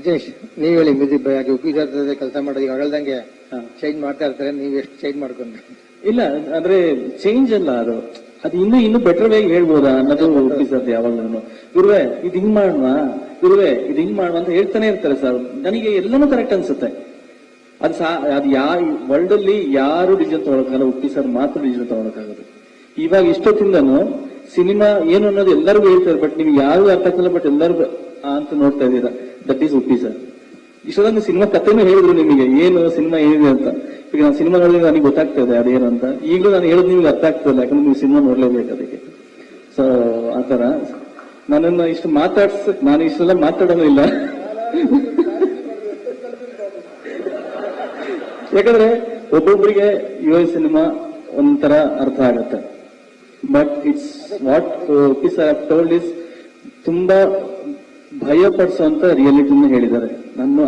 ಅಜೇಶ್, ನೀವ್ ಹೇಳಿ ಮ್ಯೂಸಿಕ್ ಬಗ್ಗೆ ಉಪೇಂದ್ರ ಜೊತೆ ಕೆಲಸ ಮಾಡೋದು ಹೇಳ್ದಂಗೆ ಚೇಂಜ್ ಮಾಡ್ತಾ ಇರ್ತಾರೆ, ನೀವ್ ಎಷ್ಟು ಚೇಂಜ್ ಮಾಡ್ಕೊಂಡ್ರಿ? ಇಲ್ಲ ಅಂದ್ರೆ ಚೇಂಜ್ ಅಲ್ಲ, ಅದು ಇನ್ನು ಬೆಟರ್ ವೇ ಹೇಳ್ಬೋದಾ ಅನ್ನೋದು ಉಪೇಂದ್ರ ಯಾವಾಗ್ಲೂ. ಗುರುವೆ ಇದು ಹಿಂಗ್ ಮಾಡುವ, ಗುರುವೆ ಇದು ಹಿಂಗ್ ಮಾಡುವ ಅಂತ ಹೇಳ್ತಾನೆ ಇರ್ತಾರೆ ಸರ್. ನನಗೆ ಎಲ್ಲನೂ ಕರೆಕ್ಟ್ ಅನ್ಸುತ್ತೆ. ಅದು ವರ್ಲ್ಡ್ ಅಲ್ಲಿ ಯಾರು ಡಿಸಿಷನ್ ತಗೊಳಕಾಗಲ್ಲ, ಉಪ್ಪಿ ಸರ್ ಮಾತ್ರ ಡಿಸಿಷನ್ ತಗೊಳಕಾಗೋದು. ಇವಾಗ ಇಷ್ಟೊತ್ತಿಂದನು ಸಿನಿಮಾ ಏನು ಅನ್ನೋದು ಎಲ್ಲರಿಗೂ ಹೇಳ್ತಾರೆ, ಬಟ್ ನಿಮ್ಗೆ ಯಾರು ಅರ್ಥ ಆಗ್ತಿಲ್ಲ, ಬಟ್ ಎಲ್ಲರಿಗೂ ಅಂತ ನೋಡ್ತಾ ಇದ್ದೀರಾ. That is Uppi sir. ಇಷ್ಟೊಂದು ಸಿನಿಮಾ ಕಥೆನೂ ಹೇಳಿದ್ರು ನಿಮಗೆ, ಏನು ಸಿನಿಮಾ ಏನಿದೆ ಅಂತ. ಈಗ ನಾನು ಸಿನಿಮಾ ನೋಡಿದ್ರೆ ನನಗೆ ಗೊತ್ತಾಗ್ತಾ ಇದೆ ಅದೇನು ಅಂತ. ಈಗಲೂ ನಾನು ಹೇಳೋದು ನಿಮ್ಗೆ ಅರ್ಥ ಆಗ್ತಿಲ್ಲ, ಯಾಕಂದ್ರೆ ನೀವು ಸಿನಿಮಾ ನೋಡ್ಲೇಬೇಕು ಅದಕ್ಕೆ. ಸೊ ಆತರ ನನ್ನನ್ನು ಇಷ್ಟು ನಾನು ಇಷ್ಟೆಲ್ಲ ಮಾತಾಡೋದು ಇಲ್ಲ. ಯಾಕಂದ್ರೆ ಒಬ್ಬೊಬ್ಬರಿಗೆ ಯುವ ಸಿನಿಮಾ ಒಂಥರ ಅರ್ಥ ಆಗತ್ತೆ. But it's what Uppi sir told is ತುಂಬಾ ಭಯ ಪಡಿಸುವಂತ ರಿಯಾಲಿಟಿನ ಹೇಳಿದ್ದಾರೆ. ನಾನು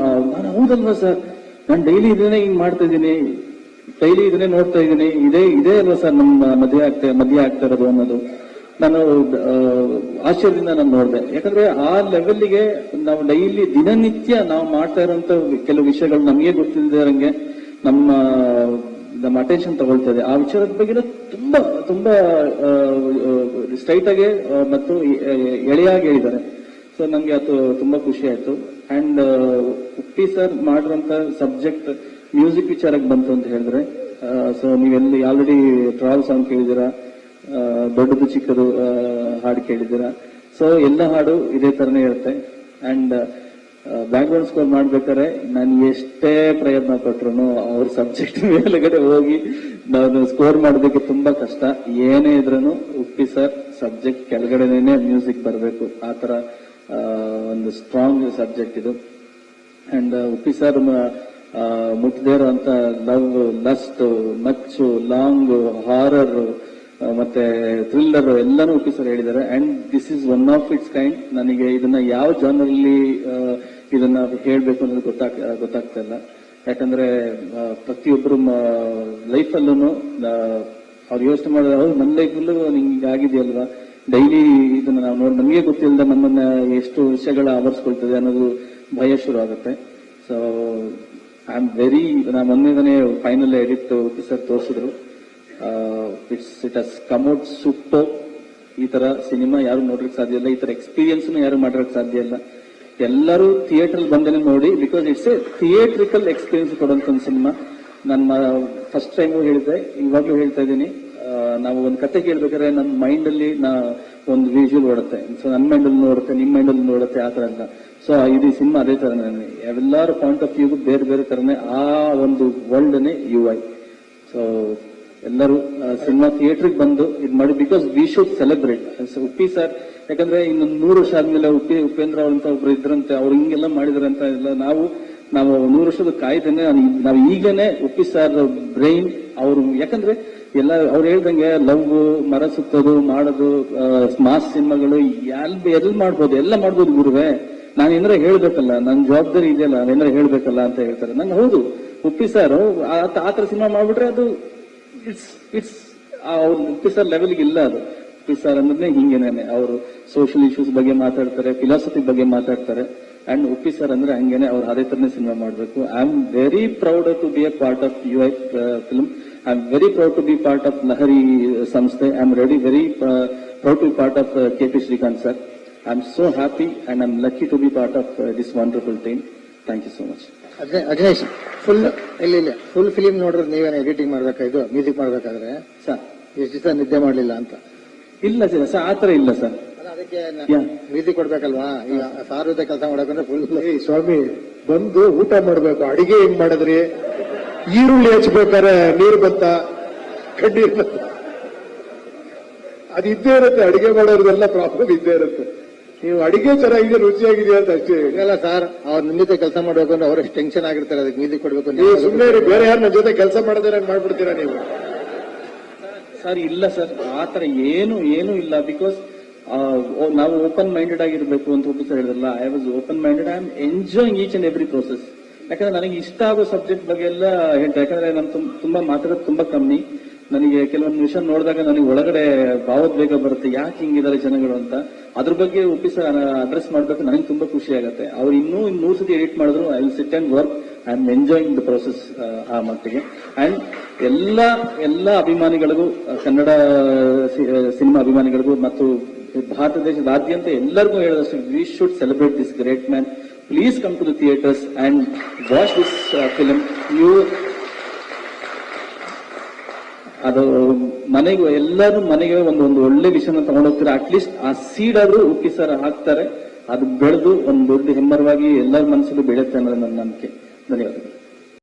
ಹೌದಲ್ವಾ ಸರ್, ನಾನು ಡೈಲಿ ಇದನ್ನೇ ಹಿಂಗ್ ಮಾಡ್ತಾ ಇದ್ದೀನಿ, ಡೈಲಿ ಇದನ್ನೇ ನೋಡ್ತಾ ಇದ್ದೀನಿ, ಇದೇ ಅಲ್ವಾ ಸರ್ ನಮ್ಮ ಮದುವೆ ಆಗ್ತಾ ಇರೋದು ಅನ್ನೋದು ನಾನು ಆಶ್ಚರ್ಯದಿಂದ ನಾನು ನೋಡಿದೆ. ಯಾಕಂದ್ರೆ ಆ ಲೆವೆಲ್ಗೆ ನಾವು ಡೈಲಿ ದಿನನಿತ್ಯ ನಾವು ಮಾಡ್ತಾ ಇರುವಂತ ಕೆಲವು ವಿಷಯಗಳು ನಮಗೆ ಗೊತ್ತಿಲ್ಲದಂಗೆ ನಮ್ಮ ಅಟೆನ್ಷನ್ ತಗೊಳ್ತಾ ಇದೆ. ಆ ವಿಚಾರದ ಬಗ್ಗೆ ತುಂಬಾ ತುಂಬಾ ಸ್ಟ್ರೈಟ್ ಆಗಿ ಮತ್ತು ಎಳೆಯಾಗಿ ಹೇಳಿದ್ದಾರೆ. ಸೊ ನಂಗೆ ಅದು ತುಂಬಾ ಖುಷಿ ಆಯ್ತು. ಅಂಡ್ ಉಪ್ಪಿ ಸರ್ ಮಾಡಿರುವಂತ ಸಬ್ಜೆಕ್ಟ್ ಮ್ಯೂಸಿಕ್ ವಿಚಾರಕ್ಕೆ ಬಂತು ಅಂತ ಹೇಳಿದ್ರೆ, ಸೊ ನೀವೆಲ್ಲಿ ಆಲ್ರೆಡಿ ಟ್ರಾವೆಲ್ ಸಾಂಗ್ ಕೇಳಿದಿರಾ, ದೊಡ್ಡದು ಚಿಕ್ಕದು ಹಾಡು ಕೇಳಿದ್ದೀರಾ. ಸೊ ಎಲ್ಲ ಹಾಡು ಇದೇ ತರನೇ ಇರುತ್ತೆ. ಅಂಡ್ ಬ್ಯಾಕ್ ಗ್ರೌಂಡ್ ಸ್ಕೋರ್ ಮಾಡ್ಬೇಕಾದ್ರೆ ನಾನು ಎಷ್ಟೇ ಪ್ರಯತ್ನ ಪಟ್ರು ಅವ್ರ ಸಬ್ಜೆಕ್ಟ್ ಮೇಲೆಗಡೆ ಹೋಗಿ ನಾನು ಸ್ಕೋರ್ ಮಾಡೋದಕ್ಕೆ ತುಂಬಾ ಕಷ್ಟ. ಏನೇ ಇದ್ರೂ ಉಪ್ಪಿ ಸರ್ ಸಬ್ಜೆಕ್ಟ್ ಕೆಳಗಡೆನೇ ಮ್ಯೂಸಿಕ್ ಬರಬೇಕು, ಆತರ ಒಂದು ಸ್ಟ್ರಾಂಗ್ ಸಬ್ಜೆಕ್ಟ್ ಇದು. ಅಂಡ್ ಉಪ್ಪಿ ಸರ್ ಮುಟ್ಟದೇ ಇರುವಂತ ಲವ್, ಲಸ್ಟ್, ಮಚ್ಚು, ಲಾಂಗ್, ಹಾರರ್ ಮತ್ತೆ ಥ್ರಿಲ್ಲರ್ ಎಲ್ಲಾನು ಉಪ್ಪಿ ಸರ್ ಹೇಳಿದ್ದಾರೆ. And this is one of it's kind. ನನಗೆ ಇದನ್ನ ಯಾವ ಜಾನರಲ್ಲಿ ಇದನ್ನ ಹೇಳ್ಬೇಕು ಅನ್ನೋದು ಗೊತ್ತಾಗ್ತಾ ಇಲ್ಲ. ಯಾಕಂದ್ರೆ ಪ್ರತಿಯೊಬ್ಬರು ಲೈಫಲ್ಲೂ ಅವ್ರು ಯೋಚನೆ ಮಾಡಿದ್ರೆ, ಹೌದು ನನ್ನ ಲೈಫಲ್ಲೂ ನಿಂಗೆ ಆಗಿದೆಯಲ್ವಾ, ಡೈಲಿ ಇದನ್ನ ನಾವು ನೋಡಿ ನಮಗೆ ಗೊತ್ತಿಲ್ಲದ ನಮ್ಮನ್ನ ಎಷ್ಟು ವಿಷಯಗಳ ಆವರಿಸ್ಕೊಳ್ತದೆ ಅನ್ನೋದು ಭಯ ಶುರು ಆಗುತ್ತೆ. ಸೊ ಐ ಆಮ್ ವೆರಿ, ನಾನು ಮೊನ್ನೆ ಫೈನಲ್ ಎಡಿಟ್ ಉಪ್ಪಿ ಸರ್ ತೋರಿಸಿದ್ರು. It has come out super. ಈ ತರ ಸಿನಿಮಾ ಯಾರು ನೋಡ್ಲಿಕ್ಕೆ ಸಾಧ್ಯ ಇಲ್ಲ, ಈ ತರ ಎಕ್ಸ್ಪೀರಿಯನ್ಸ್ ಯಾರು ಮಾಡಿರಕ್ ಸಾಧ್ಯ ಇಲ್ಲ. ಎಲ್ಲರೂ ಥಿಯೇಟರ್ ಬಂದೇನೆ ನೋಡಿ, because it's A theatrical experience ಕೊಡುವಂತ ಒಂದು ಸಿನಿಮಾ. ನನ್ನ ಫಸ್ಟ್ ಟೈಮು ಹೇಳಿದ್ದೆ, ಇವಾಗ್ಲೂ ಹೇಳ್ತಾ ಇದ್ದೀನಿ. ನಾವು ಒಂದು ಕತೆ ಕೇಳ್ಬೇಕಾದ್ರೆ ನಮ್ಮ ಮೈಂಡ್ ಅಲ್ಲಿ ಒಂದು ವಿಜುವಲ್ ಓಡುತ್ತೆ. ಸೊ ನನ್ನ ಮೈಂಡ್ ಅಲ್ಲಿ ನೋಡುತ್ತೆ, ನಿಮ್ಮ ಮೈಂಡ್ ಅಲ್ಲಿ ನೋಡುತ್ತೆ, ಆ ತರ ಅಲ್ಲ. ಸೊ ಇದು ಸಿನಿಮಾ ಅದೇ ತರನೇ, ಎಲ್ಲಾರ ಪಾಯಿಂಟ್ ಆಫ್ ವ್ಯೂಗೂ ಬೇರೆ ಬೇರೆ ತರನೇ ಆ ಒಂದು ವರ್ಲ್ಡ್ನೇ UI. ಸೊ ಎಲ್ಲರೂ ಸಿನಿಮಾ ಥಿಯೇಟರ್ಗೆ ಬಂದು ಇದು ಮಾಡಿ, because we should celebrate Uppi sir. ಯಾಕಂದ್ರೆ ಇನ್ನೊಂದು 100 ವರ್ಷ ಆದ್ಮೇಲೆ ಉಪೇಂದ್ರ ಅಂತ ಒಬ್ರು ಇದ್ರಂತೆ, ಅವ್ರು ಹಿಂಗೆಲ್ಲ ಮಾಡಿದ್ರಂತ ಇಲ್ಲ. ನಾವು 100 ವರ್ಷದ ಕಾಯ್ದೇನೆ ನಾವು ಈಗಲೇ ಉಪ್ಪಿ ಸರ್ ಬ್ರೈನ್ ಅವರು, ಯಾಕಂದ್ರೆ ಎಲ್ಲ ಅವ್ರು ಹೇಳ್ದಂಗೆ ಲವ್, ಮರ ಸುತ್ತೋದು ಮಾಡೋದು, ಮಾಸ್ ಸಿನಿಮಾಗಳು ಎಲ್ಲಿ ಮಾಡ್ಬೋದು, ಎಲ್ಲ ಮಾಡ್ಬೋದು ಗುರುವೆ. ನಾನು ಏನಾರ ಹೇಳ್ಬೇಕಲ್ಲ, ನನ್ನ ಜವಾಬ್ದಾರಿ ಇದೆಯಲ್ಲ, ನಾನೇನಾರ ಹೇಳ್ಬೇಕಲ್ಲ ಅಂತ ಹೇಳ್ತಾರೆ. ನಾನು ಹೌದು, ಉಪ್ಪಿ ಸರ್ ಆತರ ಸಿನಿಮಾ ಮಾಡ್ಬಿಟ್ರೆ ಅದು ಇಟ್ಸ್ ಅವ್ರು ಉಪ್ಪಿ ಸರ್ ಲೆವೆಲ್ಗೆ ಇಲ್ಲ. ಅದು ಉಪ್ಪಿ ಸರ್ ಅಂದ್ರೆ ಹಿಂಗೇನೆ, ಅವರು ಸೋಷಿಯಲ್ ಇಶ್ಯೂಸ್ ಬಗ್ಗೆ ಮಾತಾಡ್ತಾರೆ, ಫಿಲಾಸಫಿ ಬಗ್ಗೆ ಮಾತಾಡ್ತಾರೆ. ಅಂಡ್ ಉಪ್ಪಿ ಸರ್ ಅಂದ್ರೆ ಹಂಗೇನೆ, ಅವ್ರು ಅದೇ ತರನೇ ಸಿನಿಮಾ ಮಾಡ್ಬೇಕು. I am very proud to be a part of UI film. I am very proud to be part of Lahari ಸಂಸ್ಥೆ. I am very proud to be part of KP Srikanth sir. I am so happy and I am lucky to be part of this wonderful team. Thank you so much. Ajaneesh, full film ನೋಡಿದ್ರೆ ನೀವೇನು editing ಮಾಡ್ಬೇಕಾಯ್ತು, music ಮಾಡ್ಬೇಕಾದ್ರೆ sir ಎಷ್ಟು ದಿವಸ ನಿದ್ದೆ ಮಾಡ್ಲಿಲ್ಲ ಅಂತ? ಇಲ್ಲ ಸರ್, ಆತರ ಇಲ್ಲ ಸರ್. ಅದಕ್ಕೆ ಮ್ಯೂಸಿಕ್ ಕೊಡ್ಬೇಕಲ್ವಾ? ಈಗ ಸಾರ್ ಜೊತೆ ಕೆಲಸ ಮಾಡಬೇಕಂದ್ರೆ ಫುಲ್ ಸ್ವಾಮಿ ಬಂದು ಊಟ ಮಾಡ್ಬೇಕು. ಅಡಿಗೆ ಹೆಂಗ್ ಮಾಡಿದ್ರಿ? ಈರುಳ್ಳಿ ಹಚ್ಬೇಕಾರೆ ನೀರು ಬಂತ, ಕಣ್ಣೀರ್ ಬಂತ, ಅದು ಇದ್ದೇ ಇರುತ್ತೆ. ಅಡಿಗೆ ಮಾಡೋದ್ರೆಲ್ಲ ಪ್ರಾಬ್ಲಮ್ ಇದ್ದೇ ಇರುತ್ತೆ. ನೀವು ಅಡಿಗೆ ಚೆನ್ನಾಗಿದೆ, ರುಚಿಯಾಗಿದೆಯಾ ಅಂತ ಅಷ್ಟೇ ಇಲ್ಲ ಸರ್. ಅವ್ರ ನಿಮ್ಮ ಜೊತೆ ಕೆಲಸ ಮಾಡ್ಬೇಕು ಅಂದ್ರೆ ಅವ್ರ ಟೆನ್ಷನ್ ಆಗಿರ್ತಾರೆ, ಅದಕ್ಕೆ ಮ್ಯೂಸಿಕ್ ಕೊಡ್ಬೇಕು. ನೀವು ಸುಮ್ಮನೆ ಬೇರೆ ಯಾರು ನನ್ನ ಜೊತೆ ಕೆಲಸ ಮಾಡಿದ್ರೆ ಮಾಡ್ಬಿಡ್ತೀರಾ ನೀವು? ಸರ್ ಇಲ್ಲ ಸರ್, ಆತರ ಏನು ಇಲ್ಲ. ಬಿಕಾಸ್ ನಾವು ಓಪನ್ ಮೈಂಡೆಡ್ ಆಗಿರ್ಬೇಕು ಅಂತ ಒಬ್ಬ ಸರ್ ಹೇಳಿದ್ರಲ್ಲ, I was open minded. I am enjoying each and every process. ಯಾಕಂದ್ರೆ ನನಗೆ ಇಷ್ಟ ಆಗೋ ಸಬ್ಜೆಕ್ಟ್ ಬಗ್ಗೆ ಎಲ್ಲ ಹೇಳ್ತಾರೆ. ಯಾಕಂದ್ರೆ ನಾನು ತುಂಬಾ ಮಾತಾಡೋದು ತುಂಬಾ ಕಮ್ಮಿ. ನನಗೆ ಕೆಲವೊಂದು ವಿಷಯ ನೋಡಿದಾಗ ನನಗೆ ಒಳಗಡೆ ಭಾವೋದ್ವೇಗ ಬರುತ್ತೆ, ಯಾಕೆ ಹಿಂಗಿದ್ದಾರೆ ಜನಗಳು ಅಂತ. ಅದ್ರ ಬಗ್ಗೆ ಉಪ್ಪಿ ಸರ್ ಅಡ್ರೆಸ್ ಮಾಡ್ಬೇಕು, ನನಗೆ ತುಂಬಾ ಖುಷಿ ಆಗುತ್ತೆ. ಅವ್ರು ಇನ್ನೂ 100 ಸತಿ ಎಡಿಟ್ ಮಾಡಿದ್ರು I will sit and work. I am enjoying the process ಆ ಮಟ್ಟಿಗೆ. ಅಂಡ್ ಎಲ್ಲ ಅಭಿಮಾನಿಗಳಿಗೂ, ಕನ್ನಡ ಸಿನಿಮಾ ಅಭಿಮಾನಿಗಳಿಗೂ ಮತ್ತು ಭಾರತ ದೇಶದಾದ್ಯಂತ ಎಲ್ಲರಿಗೂ ಹೇಳೋದಷ್ಟು, we should celebrate this great man. Please come to the theatres and watch this film. ಅದು ಮನೆಗೆ ಎಲ್ಲರೂ ಮನೆಗೆ ಒಂದು ಒಳ್ಳೆ ವಿಷಯನ ತಗೊಂಡೋಗ್ತಾರೆ. ಅಟ್ಲೀಸ್ಟ್ ಆ ಸೀಡ್ ಆದ್ರೂ ಉಪ್ಪಿ ಸರ್ ಹಾಕ್ತಾರೆ, ಅದು ಬೆಳೆದು ಒಂದು ದೊಡ್ಡ ಹೆಮ್ಮರವಾಗಿ ಎಲ್ಲರ ಮನಸ್ಸಲ್ಲೂ ಬೆಳೆಯುತ್ತೆ ಅನ್ನೋದು ನನ್ನ ನಂಬಿಕೆ. ಧನ್ಯವಾದಗಳು.